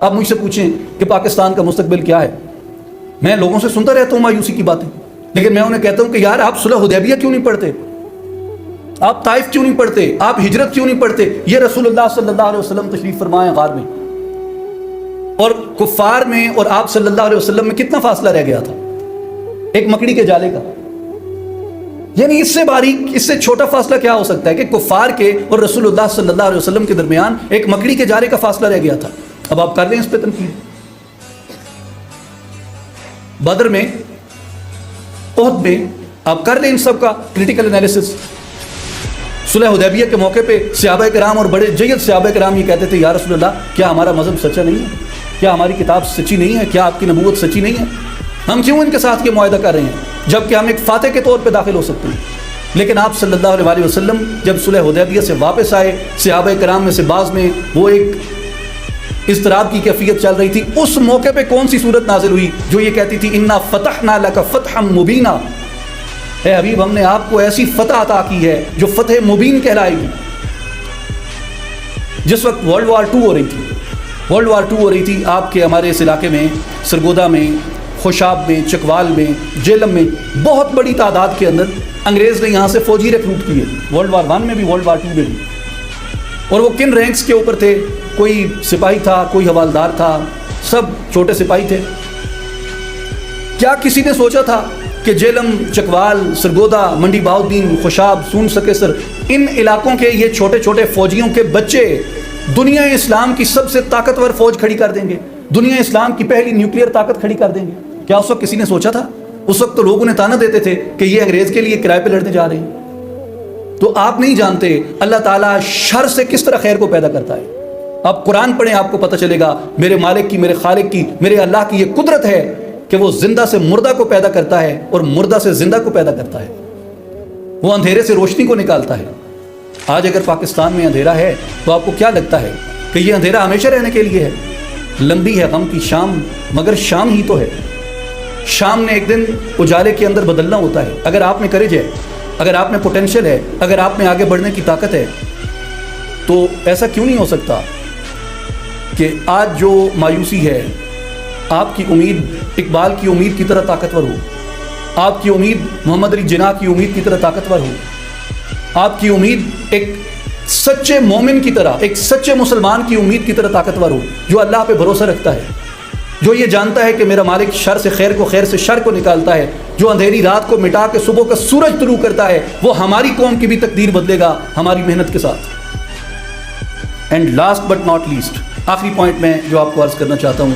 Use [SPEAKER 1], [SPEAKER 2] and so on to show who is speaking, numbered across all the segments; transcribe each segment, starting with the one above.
[SPEAKER 1] آپ مجھ سے پوچھیں کہ پاکستان کا مستقبل کیا ہے، میں لوگوں سے سنتا رہتا ہوں مایوسی کی باتیں، لیکن میں انہیں کہتا ہوں کہ یار آپ صلح حدیبیہ کیوں نہیں پڑھتے، آپ طائف کیوں نہیں پڑھتے، آپ ہجرت کیوں نہیں پڑھتے؟ یہ رسول اللہ صلی اللہ علیہ وسلم تشریف فرمائے غار میں، اور کفار میں اور آپ صلی اللہ علیہ وسلم میں کتنا فاصلہ رہ گیا تھا؟ ایک مکڑی کے جالے کا۔ یعنی اس سے باریک، اس سے چھوٹا فاصلہ کیا ہو سکتا ہے کہ کفار کے اور رسول اللہ صلی اللہ علیہ وسلم کے درمیان ایک مکڑی کے جالے کا فاصلہ رہ گیا تھا۔ اب آپ کر لیں اس پہ تنقید، بدر میں، احد میں، آپ کر لیں ان سب کا کریٹیکل انالیسس۔ صلح حدیبیہ کے موقع پہ صحابہ کرام اور بڑے جید صحابہ کرام یہ کہتے تھے یا رسول اللہ کیا ہمارا مذہب سچا نہیں ہے؟ کیا ہماری کتاب سچی نہیں ہے؟ کیا آپ کی نبوت سچی نہیں ہے؟ ہم کیوں ان کے ساتھ یہ معاہدہ کر رہے ہیں جبکہ ہم ایک فاتح کے طور پہ داخل ہو سکتے ہیں؟ لیکن آپ صلی اللہ علیہ وسلم جب صلح حدیبیہ سے واپس آئے، صحابہ کرام میں سے بعض میں وہ ایک اضطراب کی کیفیت چل رہی تھی، اس موقع پہ کون سی صورت نازل ہوئی جو یہ کہتی تھی انا فتحنا لک فتحا مبینا، اے حبیب ہم نے آپ کو ایسی فتح عطا کی ہے جو فتح مبین کہلائے گی۔ جس وقت ورلڈ وار 2 ہو رہی تھی آپ کے ہمارے اس علاقے میں، سرگودا میں، خوشاب میں، چکوال میں، جیلم میں بہت بڑی تعداد کے اندر انگریز نے یہاں سے فوجی ریکروٹ کیے، ورلڈ وار 1 میں بھی، ورلڈ وار 2 میں بھی۔ اور وہ کن رینکس کے اوپر تھے؟ کوئی سپاہی تھا، کوئی حوالدار تھا، سب چھوٹے سپاہی تھے۔ کیا کسی نے سوچا تھا کہ جیلم، چکوال، سرگودا، منڈی بہاؤالدین، خوشاب، سون سکیسر، ان علاقوں کے یہ چھوٹے چھوٹے فوجیوں کے بچے دنیا اسلام کی سب سے طاقتور فوج کھڑی کر دیں گے، دنیا اسلام کی پہلی نیوکلیئر طاقت کھڑی کر دیں گے؟ کیا اس وقت کسی نے سوچا تھا؟ اس وقت تو لوگ انہیں تانا دیتے تھے کہ یہ انگریز کے لیے کرائے پہ لڑنے جا رہے ہیں۔ تو آپ نہیں جانتے اللہ تعالیٰ شر سے کس طرح خیر کو پیدا کرتا ہے۔ آپ قرآن پڑھیں، آپ کو پتہ چلے گا میرے مالک کی، میرے خالق کی، میرے اللہ کی یہ قدرت ہے کہ وہ زندہ سے مردہ کو پیدا کرتا ہے اور مردہ سے زندہ کو پیدا کرتا ہے، وہ اندھیرے سے روشنی کو نکالتا ہے۔ آج اگر پاکستان میں اندھیرا ہے تو آپ کو کیا لگتا ہے کہ یہ اندھیرا ہمیشہ رہنے کے لیے ہے؟ لمبی ہے غم کی شام مگر شام ہی تو ہے۔ شام نے ایک دن اجالے کے اندر بدلنا ہوتا ہے۔ اگر آپ میں کریج ہے، اگر آپ میں پوٹینشل ہے، اگر آپ میں آگے بڑھنے کی طاقت ہے، تو ایسا کیوں نہیں ہو سکتا کہ آج جو مایوسی ہے، آپ کی امید اقبال کی امید کی طرح طاقتور ہو، آپ کی امید محمد علی جناح کی امید کی طرح طاقتور ہو، آپ کی امید ایک سچے مومن کی طرح، ایک سچے مسلمان کی امید کی طرح طاقتور ہو، جو اللہ پہ بھروسہ رکھتا ہے، جو یہ جانتا ہے کہ میرا مالک شر سے خیر کو، خیر سے شر کو نکالتا ہے، جو اندھیری رات کو مٹا کے صبح کا سورج طلوع کرتا ہے، وہ ہماری قوم کی بھی تقدیر بدلے گا ہماری محنت کے ساتھ۔ And last but not least, آخری پوائنٹ میں جو آپ کو عرض کرنا چاہتا ہوں،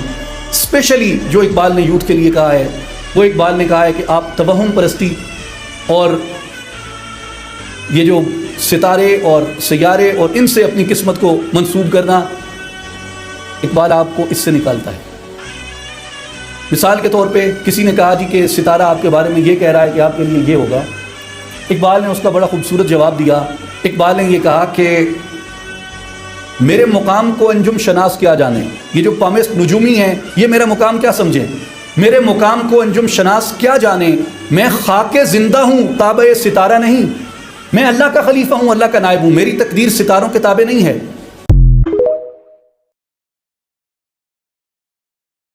[SPEAKER 1] اسپیشلی جو اقبال نے یوتھ کے لیے کہا ہے، وہ اقبال نے کہا ہے کہ آپ توہم پرستی اور یہ جو ستارے اور سیارے اور ان سے اپنی قسمت کو منسوب کرنا، اقبال آپ کو اس سے نکالتا ہے۔ مثال کے طور پہ کسی نے کہا جی کہ ستارہ آپ کے بارے میں یہ کہہ رہا ہے کہ آپ کے لیے یہ ہوگا، اقبال نے اس کا بڑا خوبصورت جواب دیا۔ اقبال نے یہ کہا کہ میرے مقام کو انجم شناس کیا جانے، یہ جو پامست نجومی ہیں یہ میرا مقام کیا سمجھیں، میرے مقام کو انجم شناس کیا جانے، میں خاک زندہ ہوں تابع ستارہ نہیں، میں اللہ کا خلیفہ ہوں، اللہ کا نائب ہوں، میری تقدیر ستاروں کے تابع نہیں ہے۔